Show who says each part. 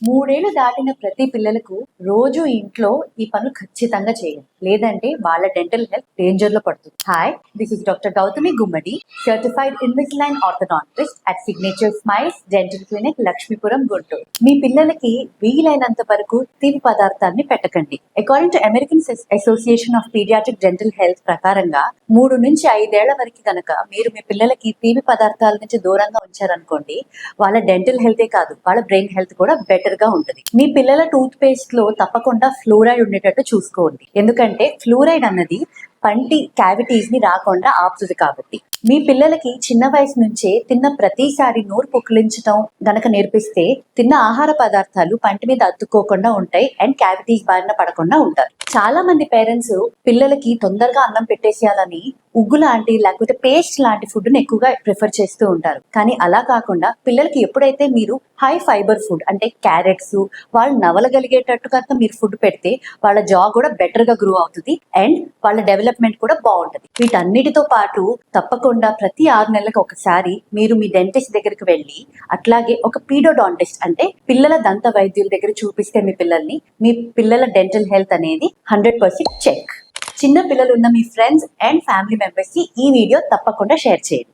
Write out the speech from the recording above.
Speaker 1: 3 ఏళ్లు దాటిన ప్రతి పిల్లలకు రోజు ఇంట్లో ఈ పనులు ఖచ్చితంగా చేయాలి, లేదంటే వాళ్ళ డెంటల్ హెల్త్ డేంజర్ లో పడుతుంది. Hi, this is doctor Gautami Gummadi, certified Invisalign orthodontist at Signature Smiles dental clinic, Lakshmipuram, Guntur. మీ పిల్లలకి వీలైనంత వరకు తీపి పదార్థాన్ని పెట్టకండి. According to American Association of Pediatric Dental Health ప్రకారంగా 3 నుంచి 5 ఏళ్ల వరకు కనుక మీరు మీ పిల్లలకి తీపి పదార్థాల నుంచి దూరంగా ఉంచారనుకోండి, వాళ్ళ డెంటల్ హెల్తే కాదు, వాళ్ళ బ్రెయిన్ హెల్త్ కూడా బెటర్ గా ఉంటుంది. మీ పిల్లల టూత్ పేస్ట్ లో తప్పకుండా ఫ్లోరైడ్ ఉండేటట్టు చూసుకోండి, ఎందుకంటే ఫ్లోరైడ్ అన్నది పంటి క్యావిటీస్ ని రాకుండా ఆపుతుంది. కాబట్టి మీ పిల్లలకి చిన్న వయసు నుంచే తిన్న ప్రతిసారి నోరు పుక్కిలించడం గనక నేర్పిస్తే తిన్న ఆహార పదార్థాలు పంటి మీద అతుక్కోకుండా ఉంటాయి అండ్ క్యావిటీస్ బారిన పడకుండా ఉంటారు. చాలా మంది పేరెంట్స్ పిల్లలకి తొందరగా అన్నం పెట్టేసేయాలని ఉగ్గు లాంటి లేకపోతే పేస్ట్ లాంటి ఫుడ్ ని ఎక్కువగా ప్రిఫర్ చేస్తూ ఉంటారు. కానీ అలా కాకుండా పిల్లలకి ఎప్పుడైతే మీరు హై ఫైబర్ ఫుడ్ అంటే క్యారెట్స్, వాళ్ళు నవలగలిగేటట్టు కనుక మీరు ఫుడ్ పెడితే వాళ్ళ జా కూడా బెటర్ గా గ్రో అవుతుంది అండ్ వాళ్ళ డెవలప్మెంట్ కూడా బాగుంటుంది. వీటన్నిటితో పాటు తప్పకుండా ప్రతి 6 నెలలకు ఒకసారి మీరు మీ డెంటిస్ట్ దగ్గరికి వెళ్ళి, అట్లాగే ఒక పీడోడాంటిస్ట్ అంటే పిల్లల దంత వైద్యుల దగ్గర చూపిస్తే మీ పిల్లల డెంటల్ హెల్త్ అనేది 100% చెక్. చిన్న పిల్లలు ఉన్న మీ ఫ్రెండ్స్ అండ్ ఫ్యామిలీ మెంబర్స్ కి ఈ వీడియో తప్పకుండా షేర్ చేయండి.